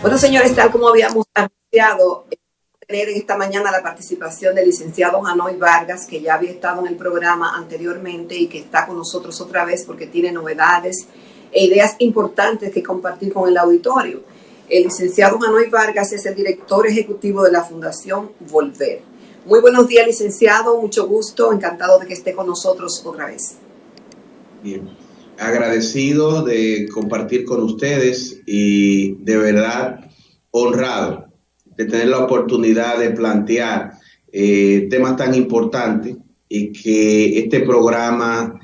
Bueno, señores, tal como habíamos anunciado, tener en esta mañana la participación del licenciado Janoy Vargas, que ya había estado en el programa anteriormente y que está con nosotros otra vez porque tiene novedades e ideas importantes que compartir con el auditorio. El licenciado Janoy Vargas es el director ejecutivo de la Fundación Volver. Muy buenos días, licenciado, mucho gusto, encantado de que esté con nosotros otra vez. Bien, agradecido de compartir con ustedes y de verdad honrado de tener la oportunidad de plantear temas tan importantes y que este programa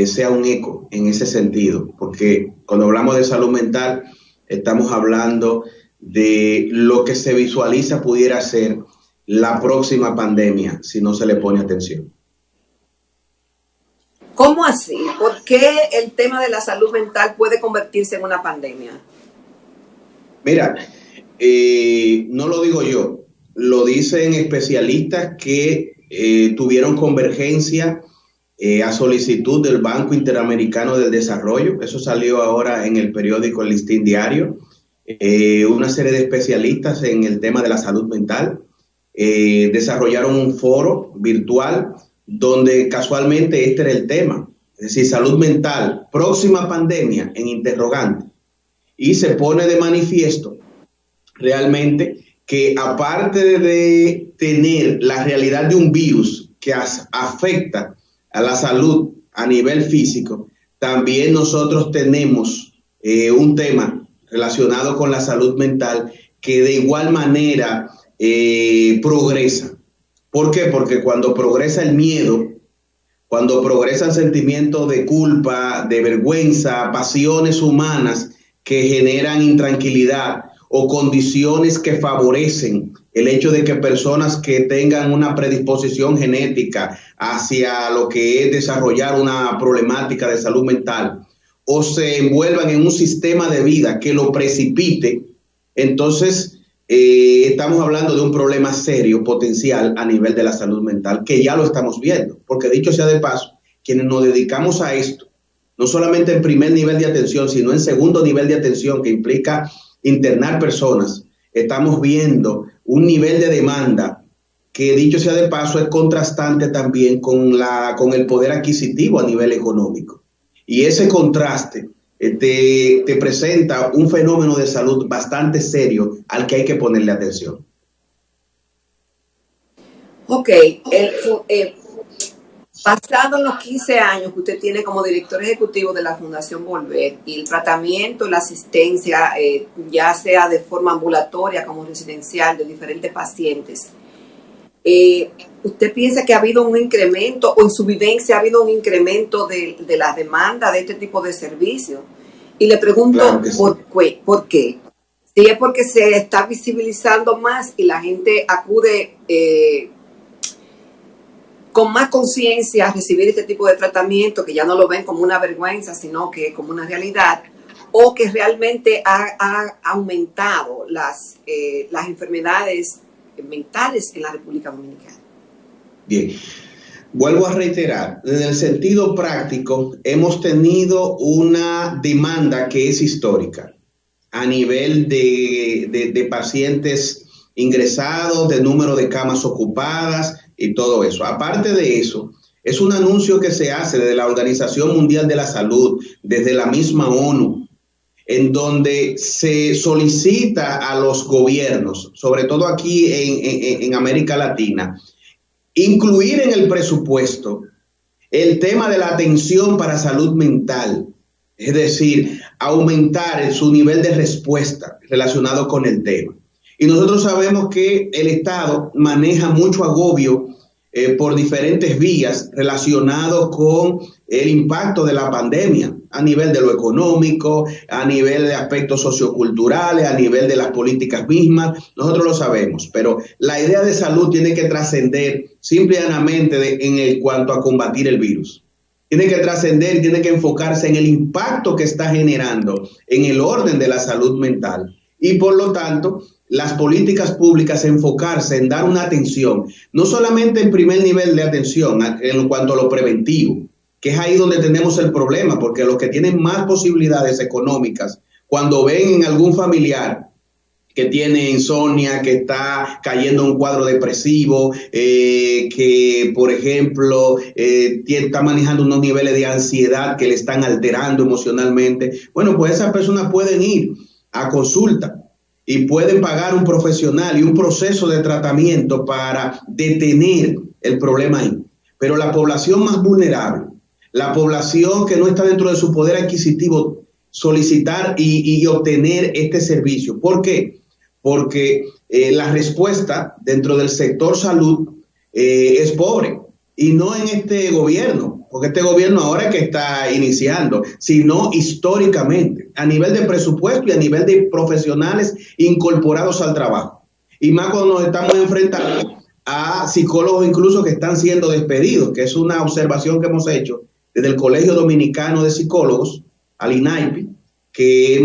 sea un eco en ese sentido, porque cuando hablamos de salud mental estamos hablando de lo que se visualiza pudiera ser la próxima pandemia si no se le pone atención. ¿Cómo así? ¿Por qué el tema de la salud mental puede convertirse en una pandemia? Mira, no lo digo yo, lo dicen especialistas que tuvieron convergencia a solicitud del Banco Interamericano del Desarrollo. Eso salió ahora en el periódico El Listín Diario. Una serie de especialistas en el tema de la salud mental desarrollaron un foro virtual donde casualmente este era el tema, es decir, salud mental, próxima pandemia en interrogante. Y se pone de manifiesto realmente que aparte de tener la realidad de un virus que afecta a la salud a nivel físico, también nosotros tenemos un tema relacionado con la salud mental que de igual manera progresa. ¿Por qué? Porque cuando progresa el miedo, cuando progresan sentimientos de culpa, de vergüenza, pasiones humanas que generan intranquilidad o condiciones que favorecen el hecho de que personas que tengan una predisposición genética hacia lo que es desarrollar una problemática de salud mental o se envuelvan en un sistema de vida que lo precipite, entonces estamos hablando de un problema serio, potencial a nivel de la salud mental, que ya lo estamos viendo, porque dicho sea de paso, quienes nos dedicamos a esto, no solamente en primer nivel de atención, sino en segundo nivel de atención, que implica internar personas, estamos viendo un nivel de demanda que, dicho sea de paso, es contrastante también con el poder adquisitivo a nivel económico. Y ese contraste te presenta un fenómeno de salud bastante serio al que hay que ponerle atención. Ok, pasado los 15 años que usted tiene como director ejecutivo de la Fundación Volver y el tratamiento, la asistencia, ya sea de forma ambulatoria como residencial de diferentes pacientes, ¿usted piensa que ha habido un incremento o en su vivencia ha habido un incremento de la demanda de este tipo de servicios? Y le pregunto, claro que sí. ¿Por qué? Si es porque se está visibilizando más y la gente acude con más conciencia a recibir este tipo de tratamiento, que ya no lo ven como una vergüenza, sino que como una realidad, o que realmente ha aumentado las enfermedades mentales en la República Dominicana. Bien, vuelvo a reiterar, en el sentido práctico hemos tenido una demanda que es histórica a nivel de pacientes ingresados, de número de camas ocupadas y todo eso. Aparte de eso, es un anuncio que se hace desde la Organización Mundial de la Salud, desde la misma ONU, en donde se solicita a los gobiernos, sobre todo aquí en América Latina, incluir en el presupuesto el tema de la atención para salud mental, es decir, aumentar su nivel de respuesta relacionado con el tema. Y nosotros sabemos que el Estado maneja mucho agobio por diferentes vías relacionados con el impacto de la pandemia a nivel de lo económico, a nivel de aspectos socioculturales, a nivel de las políticas mismas. Nosotros lo sabemos, pero la idea de salud tiene que trascender simplemente en cuanto a combatir el virus. Tiene que trascender, tiene que enfocarse en el impacto que está generando en el orden de la salud mental. Y por lo tanto, las políticas públicas enfocarse en dar una atención, no solamente en primer nivel de atención en cuanto a lo preventivo, que es ahí donde tenemos el problema, porque los que tienen más posibilidades económicas, cuando ven en algún familiar que tiene insomnia, que está cayendo en un cuadro depresivo, que, por ejemplo, está manejando unos niveles de ansiedad que le están alterando emocionalmente. Bueno, pues esas personas pueden ir a consulta y pueden pagar un profesional y un proceso de tratamiento para detener el problema ahí. Pero la población más vulnerable, la población que no está dentro de su poder adquisitivo, solicitar y obtener este servicio. ¿Por qué? Porque la respuesta dentro del sector salud es pobre, y no en este gobierno, porque este gobierno ahora que está iniciando, sino históricamente, a nivel de presupuesto y a nivel de profesionales incorporados al trabajo. Y más cuando nos estamos enfrentando a psicólogos incluso que están siendo despedidos, que es una observación que hemos hecho desde el Colegio Dominicano de Psicólogos, al INAIPI, que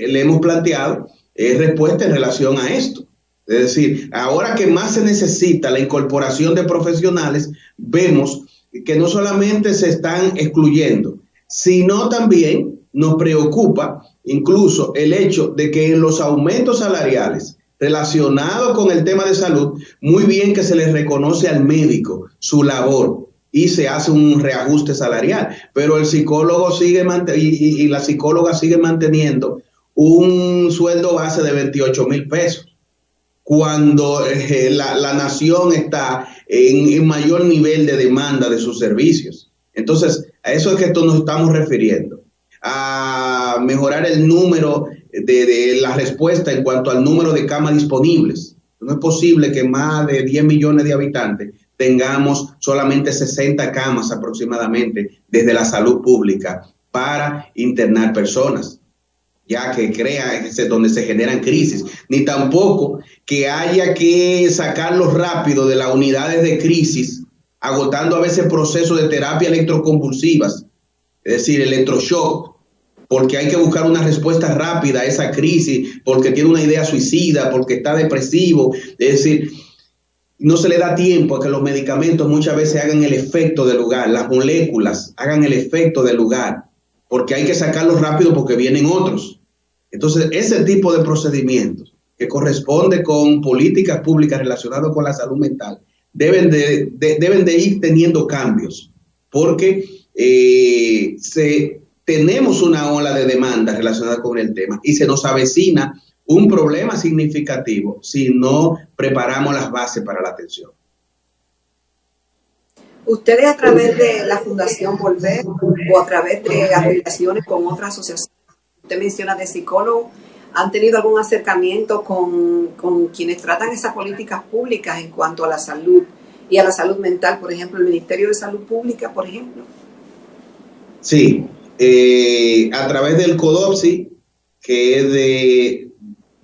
le hemos planteado respuesta en relación a esto. Es decir, ahora que más se necesita la incorporación de profesionales, vemos que no solamente se están excluyendo, sino también nos preocupa incluso el hecho de que en los aumentos salariales relacionados con el tema de salud, muy bien que se les reconoce al médico su labor y se hace un reajuste salarial, pero el psicólogo y la psicóloga sigue manteniendo un sueldo base de 28,000 pesos, cuando la nación está en mayor nivel de demanda de sus servicios. Entonces, a eso es que nos estamos refiriendo, a mejorar el número de la respuesta en cuanto al número de camas disponibles. No es posible que más de 10 millones de habitantes tengamos solamente 60 camas aproximadamente desde la salud pública para internar personas, ya que donde se generan crisis, ni tampoco que haya que sacarlos rápido de las unidades de crisis, agotando a veces procesos de terapia electroconvulsivas, es decir, electroshock, porque hay que buscar una respuesta rápida a esa crisis, porque tiene una idea suicida, porque está depresivo. Es decir, no se le da tiempo a que los medicamentos muchas veces hagan el efecto del lugar, las moléculas hagan el efecto del lugar, porque hay que sacarlos rápido porque vienen otros. Entonces, ese tipo de procedimientos que corresponde con políticas públicas relacionadas con la salud mental deben de ir teniendo cambios, porque tenemos una ola de demanda relacionada con el tema y se nos avecina un problema significativo si no preparamos las bases para la atención. ¿Ustedes a través de la Fundación Volver o a través de afiliaciones con otras asociaciones, usted menciona de psicólogos, han tenido algún acercamiento con quienes tratan esas políticas públicas en cuanto a la salud y a la salud mental, por ejemplo, el Ministerio de Salud Pública, por ejemplo? Sí, a través del CODOPSI, que es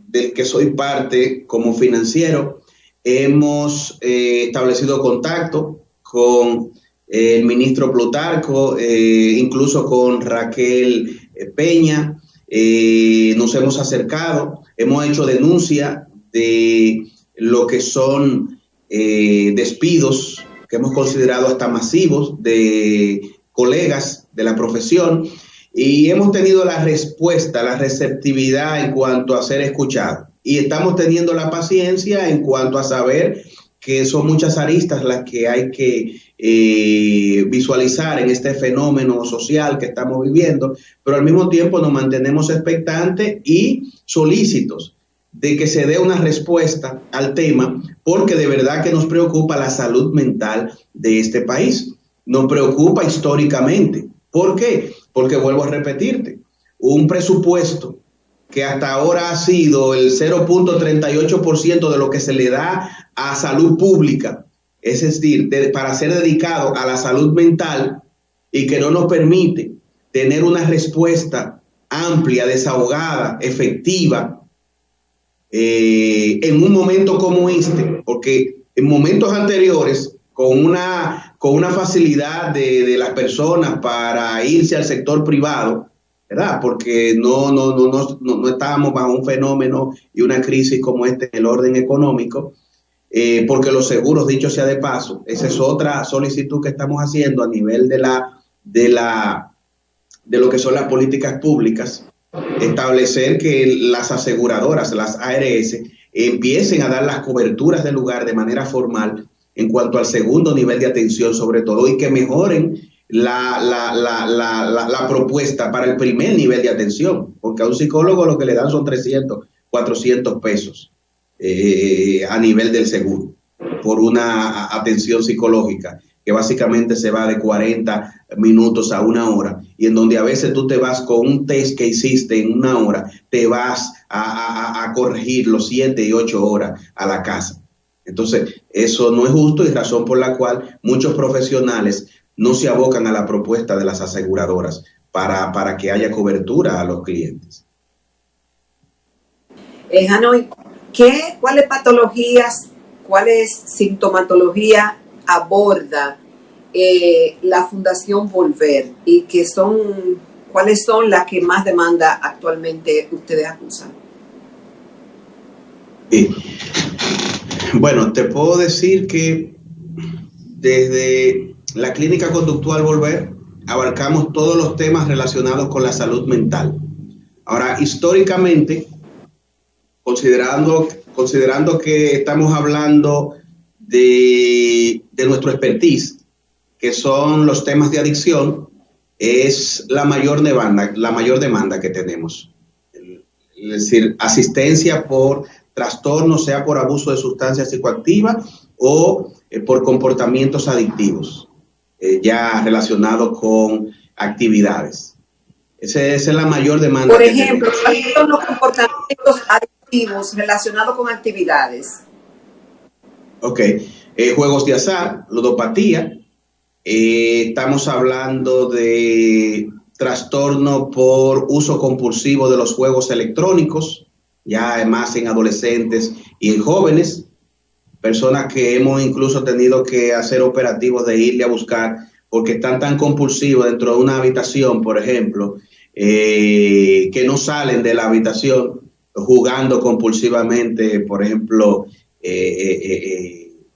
del que soy parte como financiero, hemos establecido contacto con el ministro Plutarco, incluso con Raquel Peña. Nos hemos acercado, hemos hecho denuncia de lo que son despidos que hemos considerado hasta masivos de colegas de la profesión, y hemos tenido la respuesta, la receptividad en cuanto a ser escuchados, y estamos teniendo la paciencia en cuanto a saber que son muchas aristas las que hay que visualizar en este fenómeno social que estamos viviendo, pero al mismo tiempo nos mantenemos expectantes y solícitos de que se dé una respuesta al tema, porque de verdad que nos preocupa la salud mental de este país. Nos preocupa históricamente. ¿Por qué? Porque vuelvo a repetirte, un presupuesto que hasta ahora ha sido el 0.38% de lo que se le da a salud pública, es decir, para ser dedicado a la salud mental, y que no nos permite tener una respuesta amplia, desahogada, efectiva, en un momento como este, porque en momentos anteriores, con una facilidad de las personas para irse al sector privado, ¿verdad? Porque no estábamos bajo un fenómeno y una crisis como este en el orden económico, porque los seguros, dicho sea de paso, esa es otra solicitud que estamos haciendo a nivel de lo que son las políticas públicas, establecer que las aseguradoras, las ARS, empiecen a dar las coberturas del lugar de manera formal en cuanto al segundo nivel de atención, sobre todo, y que mejoren la propuesta para el primer nivel de atención, porque a un psicólogo lo que le dan son 300, 400 pesos a nivel del seguro por una atención psicológica, que básicamente se va de 40 minutos a 1 hora, y en donde a veces tú te vas con un test que hiciste en 1 hora, te vas a corregir los 7 y 8 horas a la casa. Entonces, eso no es justo, y razón por la cual muchos profesionales no se abocan a la propuesta de las aseguradoras para que haya cobertura a los clientes. Hanoi, ¿cuáles patologías, cuáles sintomatología aborda la Fundación Volver, y cuáles son las que más demanda actualmente ustedes acusan? Bueno, te puedo decir que desde la Clínica Conductual Volver abarcamos todos los temas relacionados con la salud mental. Ahora, históricamente, considerando que estamos hablando de nuestro expertise, que son los temas de adicción, es la mayor demanda que tenemos. Es decir, asistencia por trastornos, sea por abuso de sustancias psicoactivas o por comportamientos adictivos, ya relacionados con actividades. Esa es la mayor demanda. Por ejemplo, ¿cuáles son los comportamientos adictivos relacionados con actividades? Ok, juegos de azar, ludopatía, estamos hablando de trastorno por uso compulsivo de los juegos electrónicos, ya además en adolescentes y en jóvenes, personas que hemos incluso tenido que hacer operativos de irle a buscar porque están tan compulsivos dentro de una habitación, por ejemplo, que no salen de la habitación jugando compulsivamente, por ejemplo,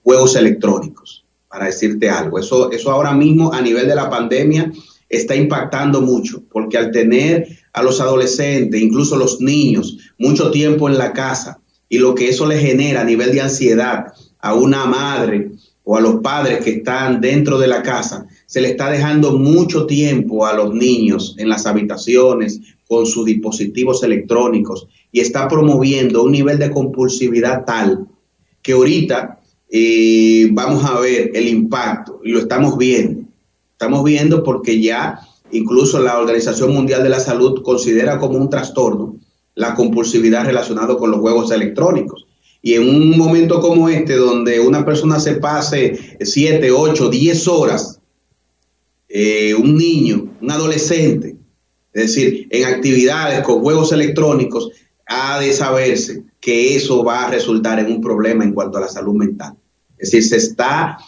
juegos electrónicos, para decirte algo. Eso ahora mismo a nivel de la pandemia está impactando mucho, porque al tener a los adolescentes, incluso los niños, mucho tiempo en la casa, y lo que eso le genera a nivel de ansiedad a una madre o a los padres que están dentro de la casa, se le está dejando mucho tiempo a los niños en las habitaciones con sus dispositivos electrónicos, y está promoviendo un nivel de compulsividad tal que ahorita vamos a ver el impacto, y lo estamos viendo. Estamos viendo porque ya incluso la Organización Mundial de la Salud considera como un trastorno la compulsividad relacionada con los juegos electrónicos. Y en un momento como este, donde una persona se pase 7, 8, 10 horas, un niño, un adolescente, es decir, en actividades con juegos electrónicos, ha de saberse que eso va a resultar en un problema en cuanto a la salud mental. Es decir, se está,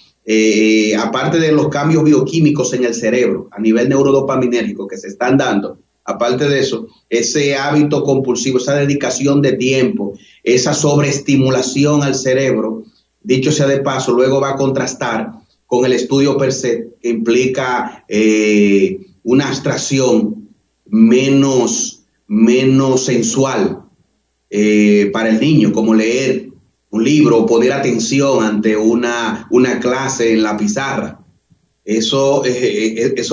aparte de los cambios bioquímicos en el cerebro, a nivel neurodopaminérgico que se están dando, aparte de eso, ese hábito compulsivo, esa dedicación de tiempo, esa sobreestimulación al cerebro, dicho sea de paso, luego va a contrastar con el estudio per se, que implica una abstracción menos sensual para el niño, como leer un libro o poner atención ante una clase en la pizarra. Eso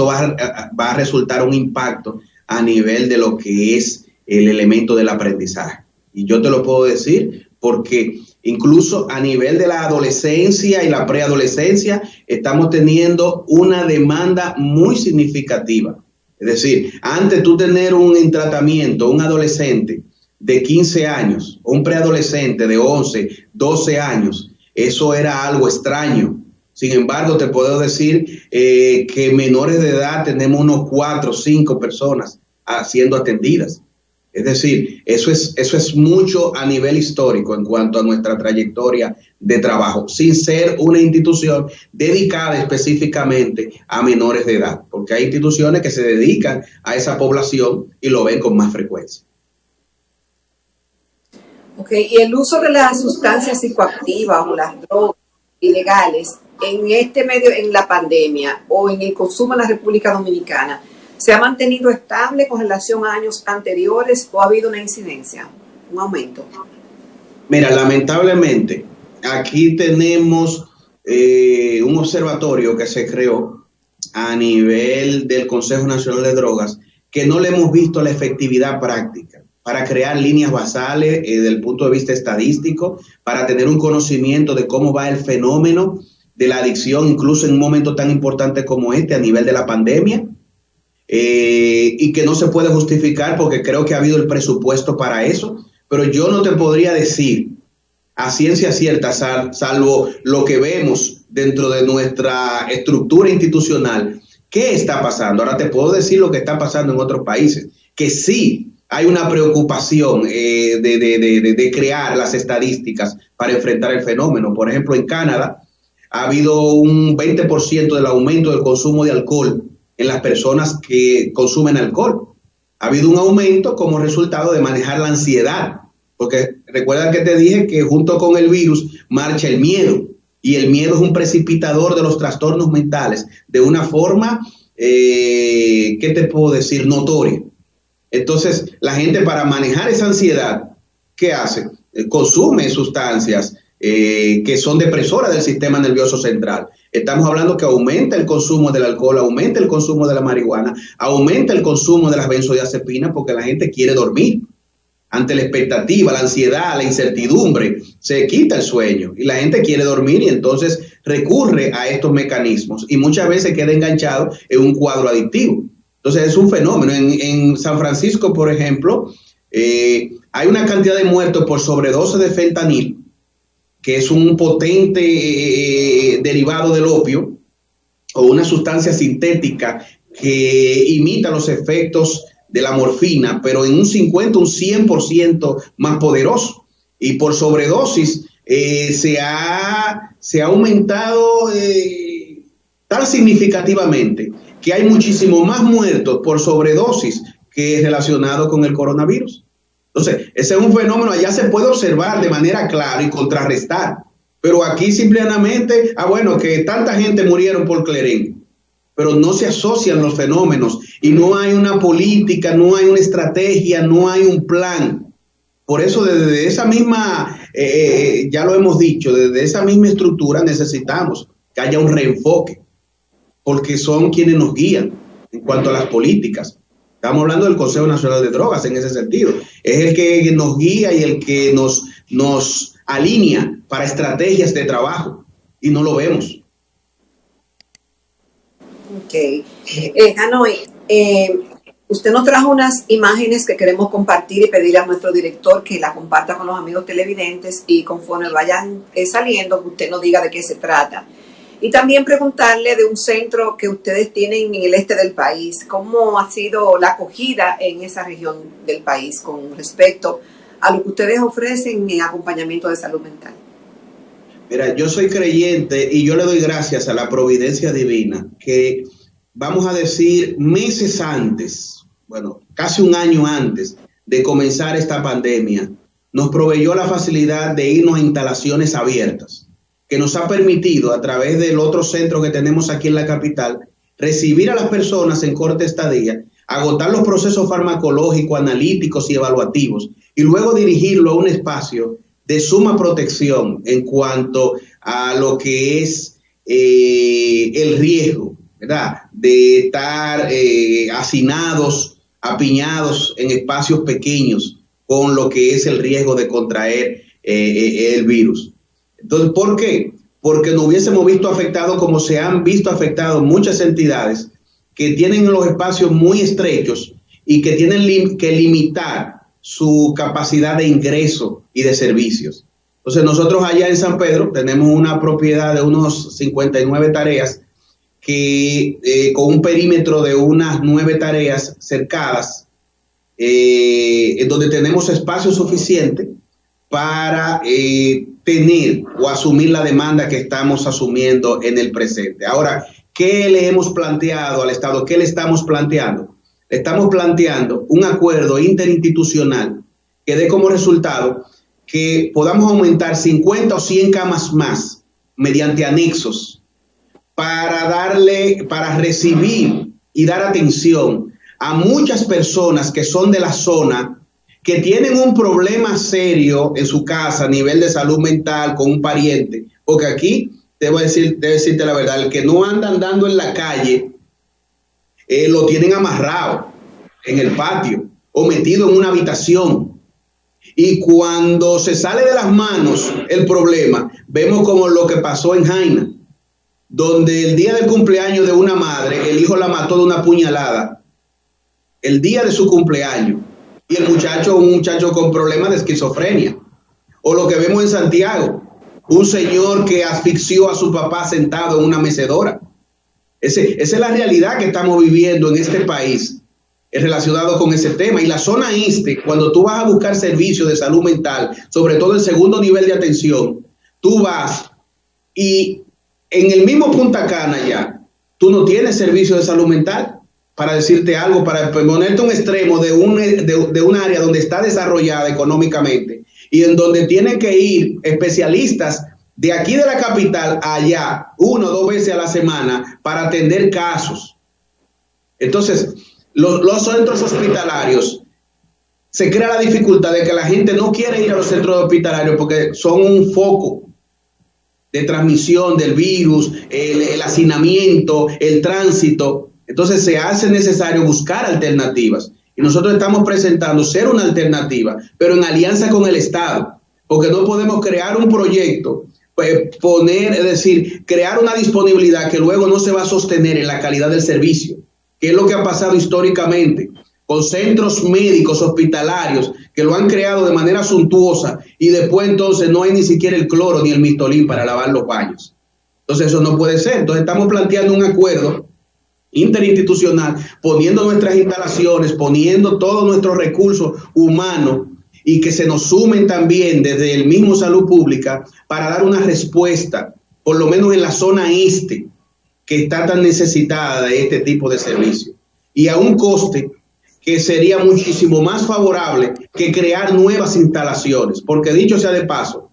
va a resultar un impacto a nivel de lo que es el elemento del aprendizaje. Y yo te lo puedo decir porque incluso a nivel de la adolescencia y la preadolescencia estamos teniendo una demanda muy significativa. Es decir, antes tú tener en tratamiento un adolescente de 15 años o un preadolescente de 11, 12 años, eso era algo extraño. Sin embargo, te puedo decir que menores de edad tenemos unos 4 o 5 personas siendo atendidas. Es decir, eso es mucho a nivel histórico en cuanto a nuestra trayectoria de trabajo, sin ser una institución dedicada específicamente a menores de edad, porque hay instituciones que se dedican a esa población y lo ven con más frecuencia. Ok, y el uso de las sustancias psicoactivas o las drogas ilegales en este medio, en la pandemia o en el consumo en la República Dominicana, ¿Se ha mantenido estable con relación a años anteriores o ha habido una incidencia, un aumento? Mira, lamentablemente, aquí tenemos un observatorio que se creó a nivel del Consejo Nacional de Drogas, que no le hemos visto la efectividad práctica para crear líneas basales desde el punto de vista estadístico, para tener un conocimiento de cómo va el fenómeno de la adicción, incluso en un momento tan importante como este, a nivel de la pandemia, y que no se puede justificar porque creo que ha habido el presupuesto para eso, pero yo no te podría decir a ciencia cierta, salvo lo que vemos dentro de nuestra estructura institucional, qué está pasando. Ahora te puedo decir lo que está pasando en otros países, que sí hay una preocupación de crear las estadísticas para enfrentar el fenómeno. Por ejemplo, en Canadá ha habido un 20% del aumento del consumo de alcohol en las personas que consumen alcohol. Ha habido un aumento como resultado de manejar la ansiedad, porque recuerda que te dije que junto con el virus marcha el miedo, y el miedo es un precipitador de los trastornos mentales de una forma, ¿qué te puedo decir?, notoria. Entonces, la gente, para manejar esa ansiedad, ¿qué hace? Consume sustancias que son depresoras del sistema nervioso central. Estamos hablando que aumenta el consumo del alcohol, aumenta el consumo de la marihuana, aumenta el consumo de las benzodiazepinas, porque la gente quiere dormir. Ante la expectativa, la ansiedad, la incertidumbre, se quita el sueño y la gente quiere dormir, y entonces recurre a estos mecanismos y muchas veces queda enganchado en un cuadro adictivo. Entonces es un fenómeno. En San Francisco, por ejemplo, hay una cantidad de muertos por sobredosis de fentanil, que es un potente derivado del opio, o una sustancia sintética que imita los efectos de la morfina, pero en un 50, un 100% más poderoso. Y por sobredosis se ha aumentado tan significativamente que hay muchísimo más muertos por sobredosis que relacionado con el coronavirus. Entonces, ese es un fenómeno, allá se puede observar de manera clara y contrarrestar, pero aquí simplemente, bueno, que tanta gente murieron por clerén, pero no se asocian los fenómenos y no hay una política, no hay una estrategia, no hay un plan. Por eso desde esa misma, ya lo hemos dicho, desde esa misma estructura necesitamos que haya un reenfoque, porque son quienes nos guían en cuanto a las políticas. Estamos hablando del Consejo Nacional de Drogas en ese sentido. Es el que nos guía y el que nos alinea para estrategias de trabajo, y no lo vemos. Ok. Hanoi, usted nos trajo unas imágenes que queremos compartir y pedirle a nuestro director que la comparta con los amigos televidentes, y conforme vayan saliendo, que usted nos diga de qué se trata. Y también preguntarle de un centro que ustedes tienen en el este del país, cómo ha sido la acogida en esa región del país con respecto a lo que ustedes ofrecen en acompañamiento de salud mental. Mira, yo soy creyente y yo le doy gracias a la providencia divina que, vamos a decir, meses antes, bueno, casi un año antes de comenzar esta pandemia, nos proveyó la facilidad de irnos a instalaciones abiertas, que nos ha permitido, a través del otro centro que tenemos aquí en la capital, recibir a las personas en corta estadía, agotar los procesos farmacológicos, analíticos y evaluativos, y luego dirigirlo a un espacio de suma protección en cuanto a lo que es el riesgo, ¿verdad?, de estar hacinados, apiñados en espacios pequeños con lo que es el riesgo de contraer el virus. Entonces, ¿por qué? Porque nos hubiésemos visto afectados como se han visto afectados muchas entidades que tienen los espacios muy estrechos y que tienen que limitar su capacidad de ingreso y de servicios. Entonces, nosotros allá en San Pedro tenemos una propiedad de unos 59 tareas que con un perímetro de unas 9 tareas cercadas, en donde tenemos espacio suficiente para tener o asumir la demanda que estamos asumiendo en el presente. Ahora, ¿qué le hemos planteado al Estado? ¿Qué le estamos planteando? Le estamos planteando un acuerdo interinstitucional que dé como resultado que podamos aumentar 50 o 100 camas más mediante anexos para recibir y dar atención a muchas personas que son de la zona, que tienen un problema serio en su casa a nivel de salud mental con un pariente, porque aquí debo decirte la verdad, el que no anda andando en la calle, lo tienen amarrado en el patio o metido en una habitación. Y cuando se sale de las manos el problema, vemos como lo que pasó en Jaina, donde el día del cumpleaños de una madre, el hijo la mató de una puñalada, el día de su cumpleaños, y el muchacho, un muchacho con problemas de esquizofrenia. O lo que vemos en Santiago, un señor que asfixió a su papá sentado en una mecedora. Esa es la realidad que estamos viviendo en este país relacionado con ese tema. Y la zona este, cuando tú vas a buscar servicios de salud mental, sobre todo el segundo nivel de atención, tú vas y en el mismo Punta Cana ya, tú no tienes servicio de salud mental, para decirte algo, para ponerte un extremo de un área donde está desarrollada económicamente y en donde tienen que ir especialistas de aquí de la capital allá 1 o 2 veces a la semana para atender casos. Entonces, los centros hospitalarios, se crea la dificultad de que la gente no quiere ir a los centros hospitalarios porque son un foco de transmisión del virus, el hacinamiento, el tránsito. Entonces se hace necesario buscar alternativas y nosotros estamos presentando ser una alternativa, pero en alianza con el Estado, porque no podemos crear un proyecto, crear una disponibilidad que luego no se va a sostener en la calidad del servicio, que es lo que ha pasado históricamente con centros médicos hospitalarios que lo han creado de manera suntuosa y después entonces no hay ni siquiera el cloro ni el Mistolín para lavar los baños. Entonces eso no puede ser. Entonces estamos planteando un acuerdo interinstitucional, poniendo nuestras instalaciones, poniendo todos nuestros recursos humanos y que se nos sumen también desde el mismo salud pública para dar una respuesta, por lo menos en la zona este, que está tan necesitada de este tipo de servicio y a un coste que sería muchísimo más favorable que crear nuevas instalaciones, porque dicho sea de paso,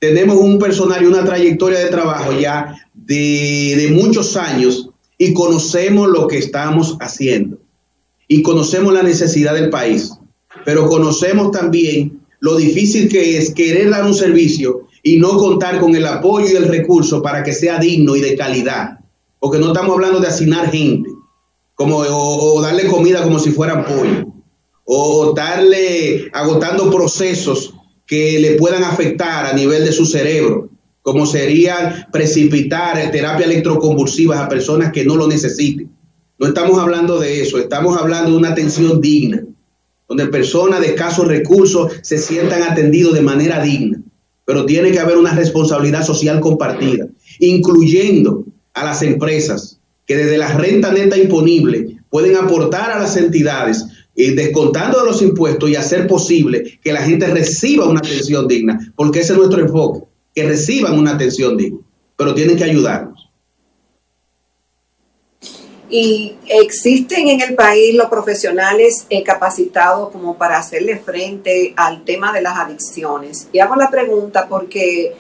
tenemos un personal y una trayectoria de trabajo ya de muchos años y conocemos lo que estamos haciendo y conocemos la necesidad del país, pero conocemos también lo difícil que es querer dar un servicio y no contar con el apoyo y el recurso para que sea digno y de calidad, porque no estamos hablando de hacinar gente o darle comida como si fueran pollo, o darle agotando procesos que le puedan afectar a nivel de su cerebro, como sería precipitar terapias electroconvulsivas a personas que no lo necesiten. No estamos hablando de eso, estamos hablando de una atención digna, donde personas de escasos recursos se sientan atendidos de manera digna, pero tiene que haber una responsabilidad social compartida, incluyendo a las empresas que desde la renta neta imponible pueden aportar a las entidades, descontando de los impuestos y hacer posible que la gente reciba una atención digna, porque ese es nuestro enfoque, que reciban una atención digna, pero tienen que ayudarnos. ¿Y existen en el país los profesionales capacitados como para hacerle frente al tema de las adicciones? Y hago la pregunta porque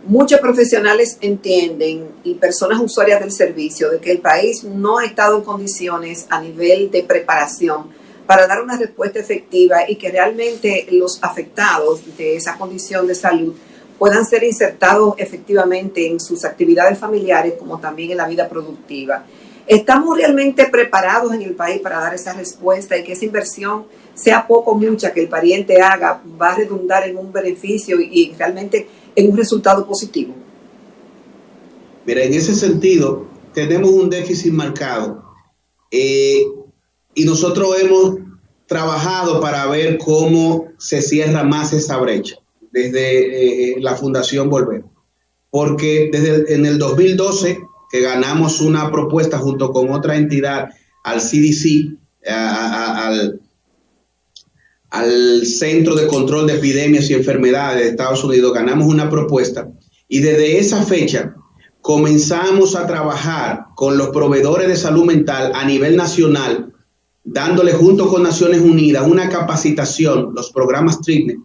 muchos profesionales entienden y personas usuarias del servicio de que el país no ha estado en condiciones a nivel de preparación para dar una respuesta efectiva y que realmente los afectados de esa condición de salud puedan ser insertados efectivamente en sus actividades familiares como también en la vida productiva. ¿Estamos realmente preparados en el país para dar esa respuesta y que esa inversión, sea poco o mucha, que el pariente haga, va a redundar en un beneficio y realmente en un resultado positivo? Mira, en ese sentido, tenemos un déficit marcado y nosotros hemos trabajado para ver cómo se cierra más esa brecha desde la Fundación Volver. Porque en el 2012, que ganamos una propuesta junto con otra entidad al CDC, al Centro de Control de Epidemias y Enfermedades de Estados Unidos, ganamos una propuesta y desde esa fecha comenzamos a trabajar con los proveedores de salud mental a nivel nacional, dándole junto con Naciones Unidas una capacitación, los programas TRIPNET,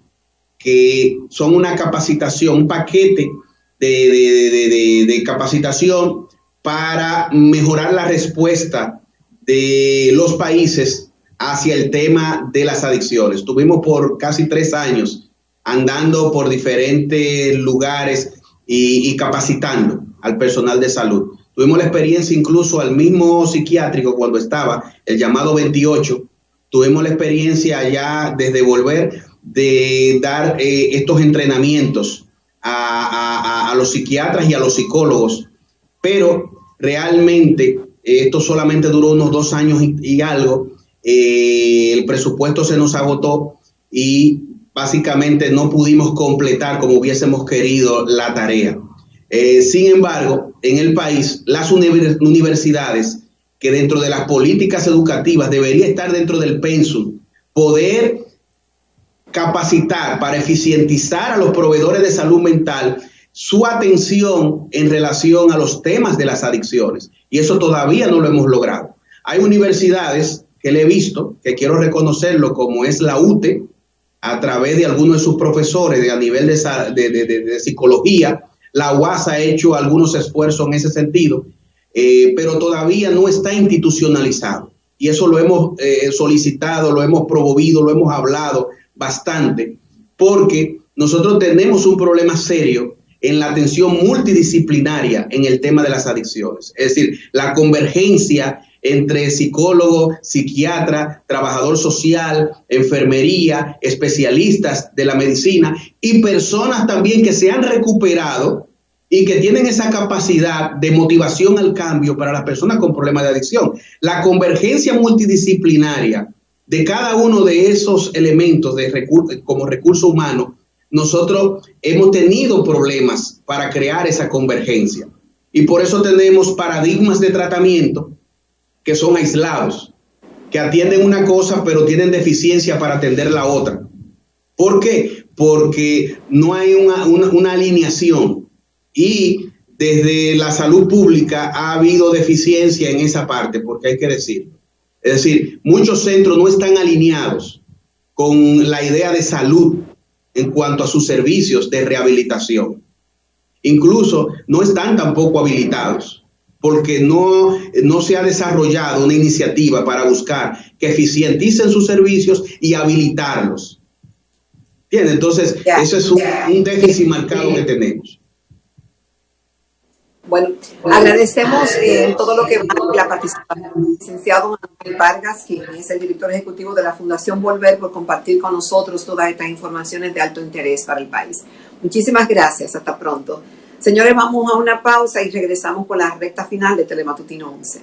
que son una capacitación, un paquete de capacitación para mejorar la respuesta de los países hacia el tema de las adicciones. Estuvimos por casi 3 años andando por diferentes lugares y capacitando al personal de salud. Tuvimos la experiencia incluso al mismo psiquiátrico cuando estaba el llamado 28. Tuvimos la experiencia ya desde volver de dar estos entrenamientos a los psiquiatras y a los psicólogos, pero realmente esto solamente duró unos 2 años y algo. El presupuesto se nos agotó y básicamente no pudimos completar como hubiésemos querido la tarea. Sin embargo, en el país, las universidades, que dentro de las políticas educativas debería estar dentro del pensum, poder capacitar para eficientizar a los proveedores de salud mental su atención en relación a los temas de las adicciones. Y eso todavía no lo hemos logrado. Hay universidades que le he visto, que quiero reconocerlo, como es la UTE, a través de algunos de sus profesores a nivel de psicología. La UAS ha hecho algunos esfuerzos en ese sentido, pero todavía no está institucionalizado. Y eso lo hemos solicitado, lo hemos promovido, lo hemos hablado bastante, porque nosotros tenemos un problema serio en la atención multidisciplinaria en el tema de las adicciones. Es decir, la convergencia entre psicólogo, psiquiatra, trabajador social, enfermería, especialistas de la medicina y personas también que se han recuperado y que tienen esa capacidad de motivación al cambio para las personas con problemas de adicción. La convergencia multidisciplinaria de cada uno de esos elementos como recurso humano, nosotros hemos tenido problemas para crear esa convergencia. Y por eso tenemos paradigmas de tratamiento que son aislados, que atienden una cosa pero tienen deficiencia para atender la otra. ¿Por qué? Porque no hay una alineación y desde la salud pública ha habido deficiencia en esa parte, porque hay que decirlo. Es decir, muchos centros no están alineados con la idea de salud en cuanto a sus servicios de rehabilitación. Incluso no están tampoco habilitados, porque no se ha desarrollado una iniciativa para buscar que eficienticen sus servicios y habilitarlos. ¿Entiendes? Entonces, eso es un déficit marcado que tenemos. Bueno, agradecemos todo lo que va la participación del licenciado Manuel Vargas, quien es el director ejecutivo de la Fundación Volver, por compartir con nosotros todas estas informaciones de alto interés para el país. Muchísimas gracias, hasta pronto. Señores, vamos a una pausa y regresamos con la recta final de Telematutino 11.